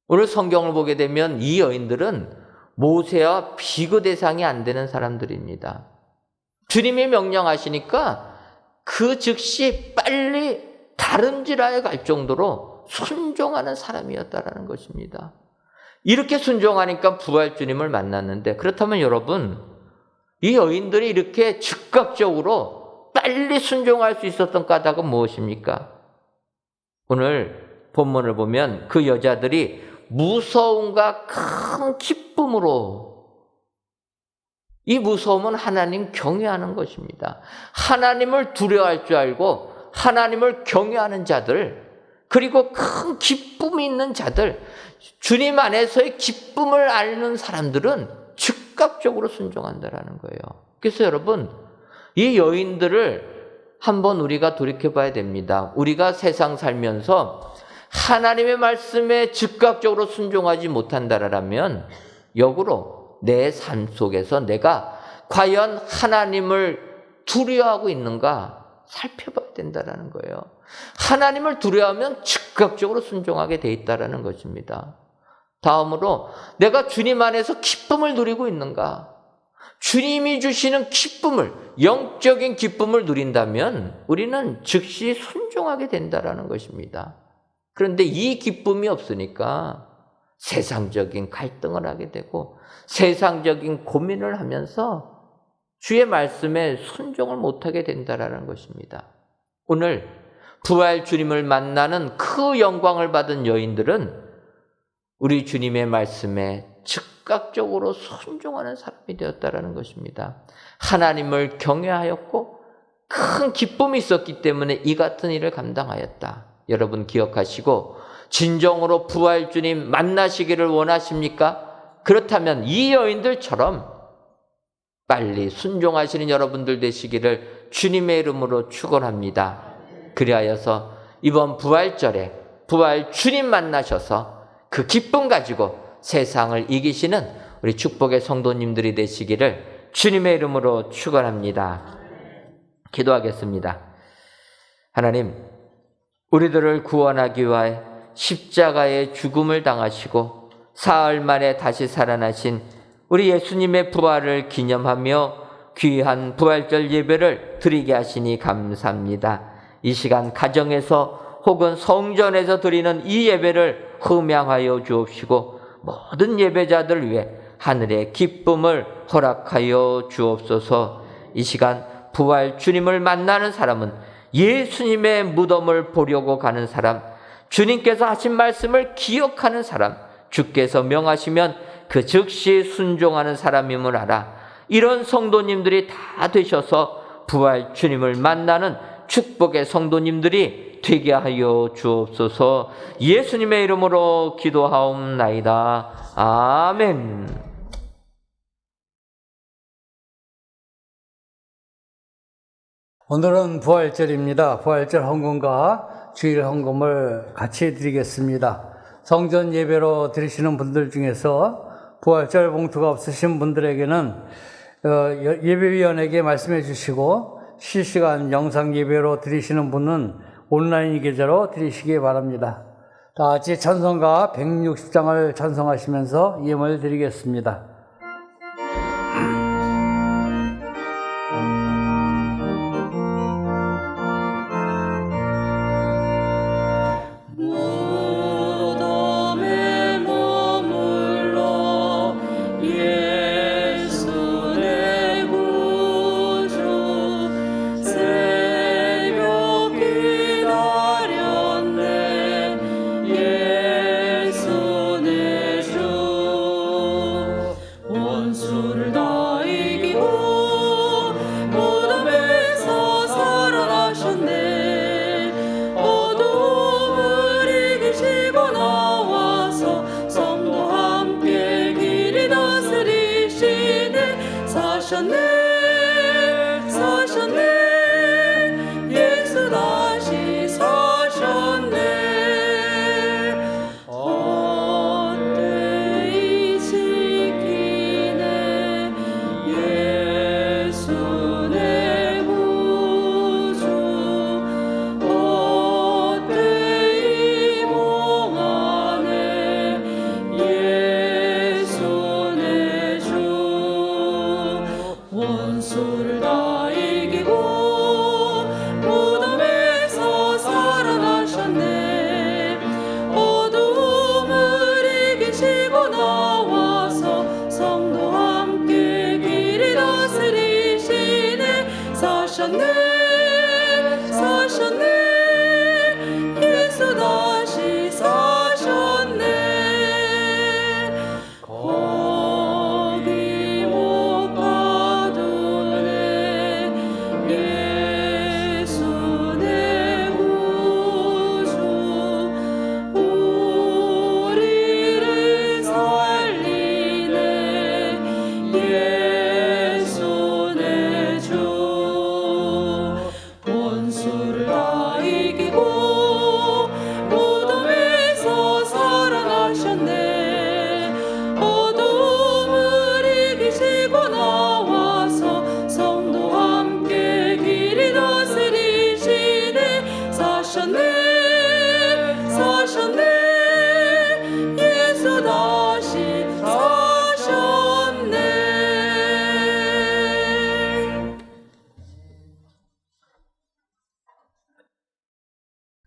오늘 성경을 보게 되면 이 여인들은 모세와 비교 대상이 안 되는 사람들입니다. 주님이 명령하시니까 그 즉시 빨리 다름질하여 갈 정도로 순종하는 사람이었다라는 것입니다. 이렇게 순종하니까 부활 주님을 만났는데 그렇다면 여러분, 이 여인들이 이렇게 즉각적으로 빨리 순종할 수 있었던 까닭은 무엇입니까? 오늘 본문을 보면 그 여자들이 무서움과 큰 기쁨으로, 이 무서움은 하나님 경외하는 것입니다. 하나님을 두려워할 줄 알고 하나님을 경외하는 자들, 그리고 큰 기쁨이 있는 자들, 주님 안에서의 기쁨을 아는 사람들은 즉각적으로 순종한다라는 거예요. 그래서 여러분, 이 여인들을 한번 우리가 돌이켜 봐야 됩니다. 우리가 세상 살면서 하나님의 말씀에 즉각적으로 순종하지 못한다라면 역으로 내 삶 속에서 내가 과연 하나님을 두려워하고 있는가 살펴봐야 된다라는 거예요. 하나님을 두려워하면 즉각적으로 순종하게 돼 있다라는 것입니다. 다음으로 내가 주님 안에서 기쁨을 누리고 있는가? 주님이 주시는 기쁨을, 영적인 기쁨을 누린다면 우리는 즉시 순종하게 된다라는 것입니다. 그런데 이 기쁨이 없으니까 세상적인 갈등을 하게 되고 세상적인 고민을 하면서 주의 말씀에 순종을 못하게 된다라는 것입니다. 오늘 부활 주님을 만나는 그 영광을 받은 여인들은 우리 주님의 말씀에 즉각적으로 순종하는 사람이 되었다라는 것입니다. 하나님을 경외하였고 큰 기쁨이 있었기 때문에 이 같은 일을 감당하였다. 여러분 기억하시고 진정으로 부활 주님 만나시기를 원하십니까? 그렇다면 이 여인들처럼 빨리 순종하시는 여러분들 되시기를 주님의 이름으로 축원합니다. 그리하여서 이번 부활절에 부활 주님 만나셔서 그 기쁨 가지고 세상을 이기시는 우리 축복의 성도님들이 되시기를 주님의 이름으로 축원합니다. 기도하겠습니다. 하나님, 우리들을 구원하기 위하여 십자가의 죽음을 당하시고 사흘 만에 다시 살아나신 우리 예수님의 부활을 기념하며 귀한 부활절 예배를 드리게 하시니 감사합니다. 이 시간 가정에서 혹은 성전에서 드리는 이 예배를 흠양하여 주옵시고 모든 예배자들 위해 하늘의 기쁨을 허락하여 주옵소서. 이 시간 부활 주님을 만나는 사람은 예수님의 무덤을 보려고 가는 사람, 주님께서 하신 말씀을 기억하는 사람, 주께서 명하시면 그 즉시 순종하는 사람임을 알아. 이런 성도님들이 다 되셔서 부활 주님을 만나는 축복의 성도님들이 되게 하여 주옵소서. 예수님의 이름으로 기도하옵나이다. 아멘. 오늘은 부활절입니다. 부활절 헌금과 주일 헌금을 같이 드리겠습니다. 성전 예배로 드리시는 분들 중에서 부활절 봉투가 없으신 분들에게는 예배위원에게 말씀해 주시고 실시간 영상 예배로 드리시는 분은 온라인 계좌로 드리시기 바랍니다. 다 같이 찬송가 160장을 찬송하시면서 예물 드리겠습니다.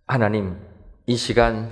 하나님, 이 시간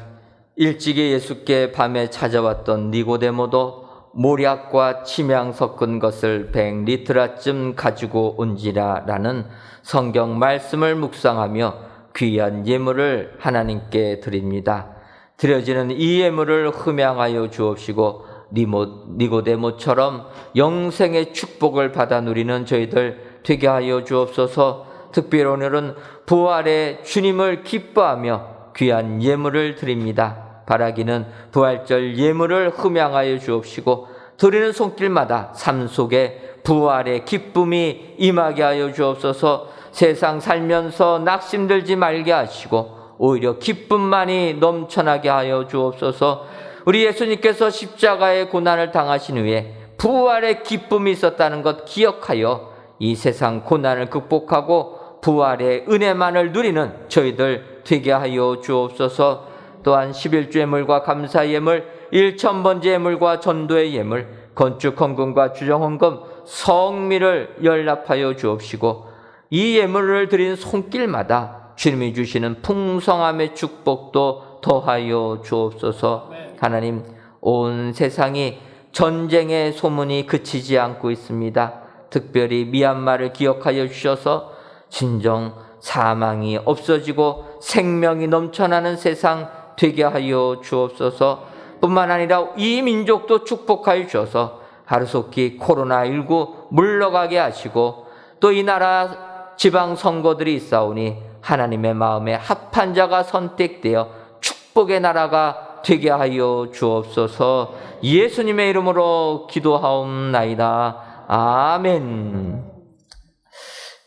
일찍이 예수께 밤에 찾아왔던 니고데모도 모략과 침향 섞은 것을 100리터쯤 가지고 온지라 라는 성경 말씀을 묵상하며 귀한 예물을 하나님께 드립니다. 드려지는 이 예물을 흠양하여 주옵시고 니고데모처럼 영생의 축복을 받아 누리는 저희들 되게 하여 주옵소서. 특별히 오늘은 부활의 주님을 기뻐하며 귀한 예물을 드립니다. 바라기는 부활절 예물을 흠양하여 주옵시고 드리는 손길마다 삶 속에 부활의 기쁨이 임하게 하여 주옵소서. 세상 살면서 낙심들지 말게 하시고 오히려 기쁨만이 넘쳐나게 하여 주옵소서. 우리 예수님께서 십자가의 고난을 당하신 후에 부활의 기쁨이 있었다는 것 기억하여 이 세상 고난을 극복하고 부활의 은혜만을 누리는 저희들 되게 하여 주옵소서. 또한 11주 예물과 감사 예물, 1,000번째 예물과 전도의 예물, 건축 헌금과 주정 헌금, 성미를 연락하여 주옵시고 이 예물을 드린 손길마다 주님이 주시는 풍성함의 축복도 더하여 주옵소서. 하나님, 온 세상이 전쟁의 소문이 그치지 않고 있습니다. 특별히 미얀마를 기억하여 주셔서 진정 사망이 없어지고 생명이 넘쳐나는 세상 되게 하여 주옵소서. 뿐만 아니라 이 민족도 축복하여 주셔서 하루속히 코로나19 물러가게 하시고 또 이 나라 지방 선거들이 있사오니 하나님의 마음에 합한 자가 선택되어 축복의 나라가 되게 하여 주옵소서. 예수님의 이름으로 기도하옵나이다. 아멘.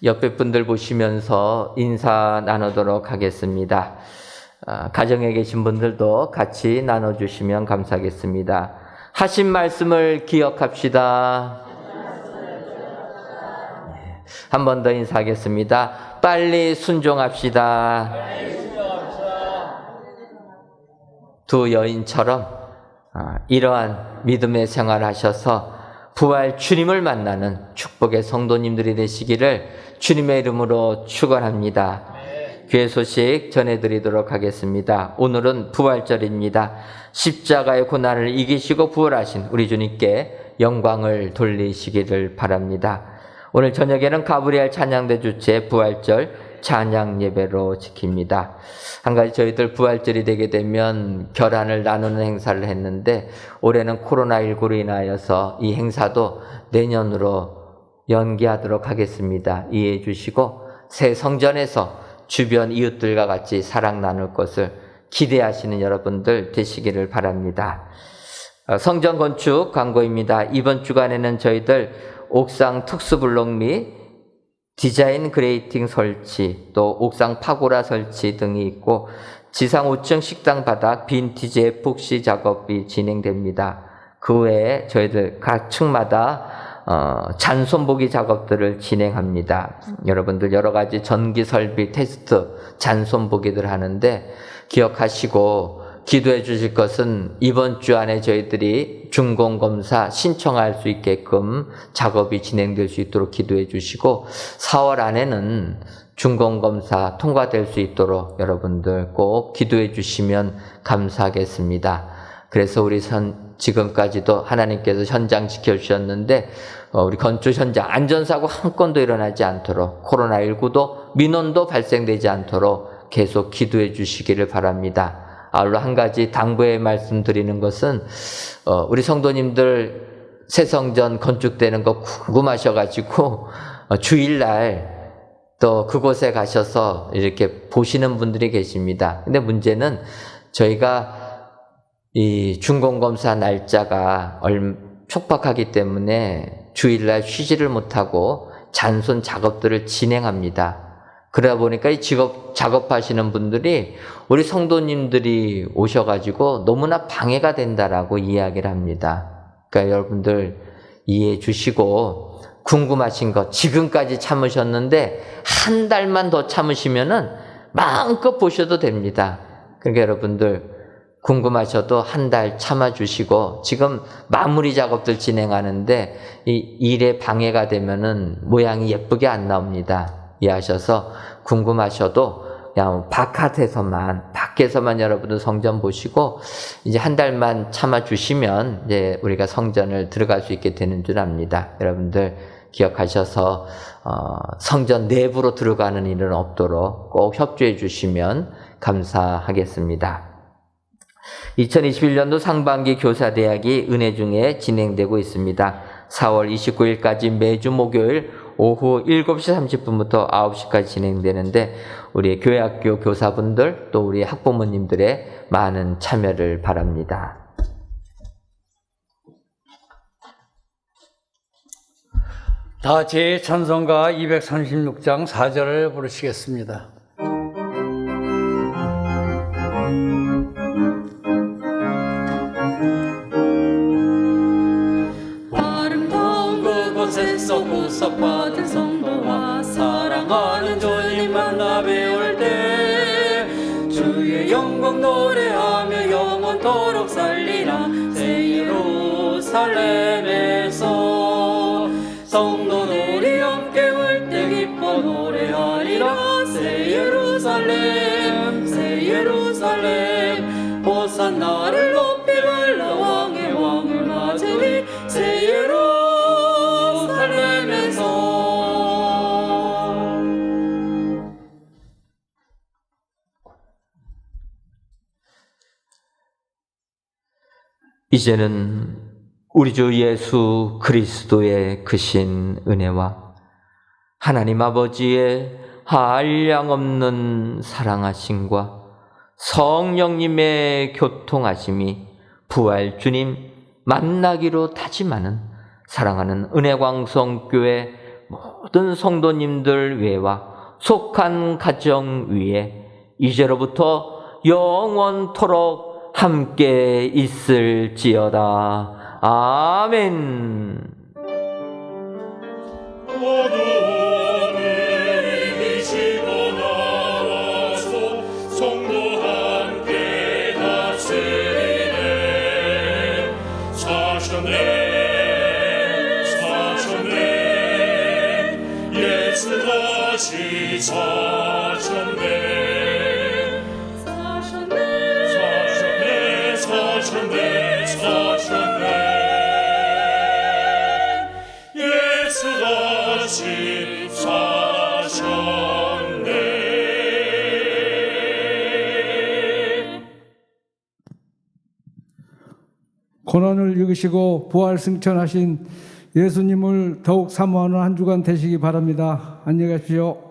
옆에 분들 보시면서 인사 나누도록 하겠습니다. 가정에 계신 분들도 같이 나눠주시면 감사하겠습니다. 하신 말씀을 기억합시다. 한 번 더 인사하겠습니다. 빨리 순종합시다. 두 여인처럼 이러한 믿음의 생활을 하셔서 부활 주님을 만나는 축복의 성도님들이 되시기를 주님의 이름으로 축원합니다. 귀의 소식 전해드리도록 하겠습니다. 오늘은 부활절입니다. 십자가의 고난을 이기시고 부활하신 우리 주님께 영광을 돌리시기를 바랍니다. 오늘 저녁에는 가브리엘 찬양대 주최 부활절 찬양 예배로 지킵니다. 한 가지 저희들 부활절이 되게 되면 결한을 나누는 행사를 했는데 올해는 코로나19로 인하여서 이 행사도 내년으로 연기하도록 하겠습니다. 이해해 주시고 새 성전에서 주변 이웃들과 같이 사랑 나눌 것을 기대하시는 여러분들 되시기를 바랍니다. 성전 건축 광고입니다. 이번 주간에는 저희들 옥상 특수블록 및 디자인 그레이팅 설치, 또 옥상 파고라 설치 등이 있고 지상 5층 식당 바닥 빈티지 에폭시 작업이 진행됩니다. 그 외에 저희들 각 층마다 잔손보기 작업들을 진행합니다. 여러분들 여러 가지 전기 설비 테스트 잔손보기들 하는데 기억하시고 기도해 주실 것은 이번 주 안에 저희들이 준공검사 신청할 수 있게끔 작업이 진행될 수 있도록 기도해 주시고 4월 안에는 준공검사 통과될 수 있도록 여러분들 꼭 기도해 주시면 감사하겠습니다. 그래서 우리 지금까지도 하나님께서 현장 지켜주셨는데 우리 건축 현장 안전사고 한 건도 일어나지 않도록 코로나19도 민원도 발생되지 않도록 계속 기도해 주시기를 바랍니다. 아울러 한 가지 당부의 말씀드리는 것은 우리 성도님들 새성전 건축되는 거 궁금하셔가지고 주일날 또 그곳에 가셔서 이렇게 보시는 분들이 계십니다. 근데 문제는 저희가 이 준공검사 날짜가 촉박하기 때문에 주일날 쉬지를 못하고 잔손 작업들을 진행합니다. 그러다 보니까 이 작업하시는 분들이 우리 성도님들이 오셔가지고 너무나 방해가 된다라고 이야기를 합니다. 그러니까 여러분들 이해해 주시고 궁금하신 것 지금까지 참으셨는데 한 달만 더 참으시면은 마음껏 보셔도 됩니다. 그러니까 여러분들 궁금하셔도 한 달 참아주시고 지금 마무리 작업들 진행하는데 이 일에 방해가 되면은 모양이 예쁘게 안 나옵니다. 이해하셔서 궁금하셔도 그냥 밖에서만 여러분들 성전 보시고 이제 한 달만 참아 주시면 이제 우리가 성전을 들어갈 수 있게 되는 줄 압니다. 여러분들 기억하셔서 성전 내부로 들어가는 일은 없도록 꼭 협조해 주시면 감사하겠습니다. 2021년도 상반기 교사대학이 은혜 중에 진행되고 있습니다. 4월 29일까지 매주 목요일 오후 7시 30분부터 9시까지 진행되는데 우리 교회학교 교사분들 또 우리 학부모님들의 많은 참여를 바랍니다. 다 제 찬송가 236장 4절을 부르시겠습니다. 아름다운 그곳에서 구속받은 성도와 사랑하는 주님 만나 배울 때 주의 영광 노래하며 영원토록 살리라. 새 예루살렘에서 성도는 우리 함께 울 때 기뻐 노래하리라. 새 예루살렘 새 예루살렘 호산나를 높이 불러 왕의 왕을 맞으리. 새 예루살렘에서 이제는 우리 주 예수 그리스도의 크신 은혜와 하나님 아버지의 한량없는 사랑하심과 성령님의 교통하심이 부활 주님 만나기로 다짐하는 사랑하는 은혜광성교회 모든 성도님들 외와 속한 가정 위에 이제로부터 영원토록 함께 있을지어다. 아멘. 오늘이 지고 나와서 성도 함께 다스리네. 사셨네 예수 다시 사셨네. 예수 다시 사셨네. 고난을 이기시고 부활 승천하신 예수님을 더욱 사모하는 한 주간 되시기 바랍니다. 안녕히 가십시오.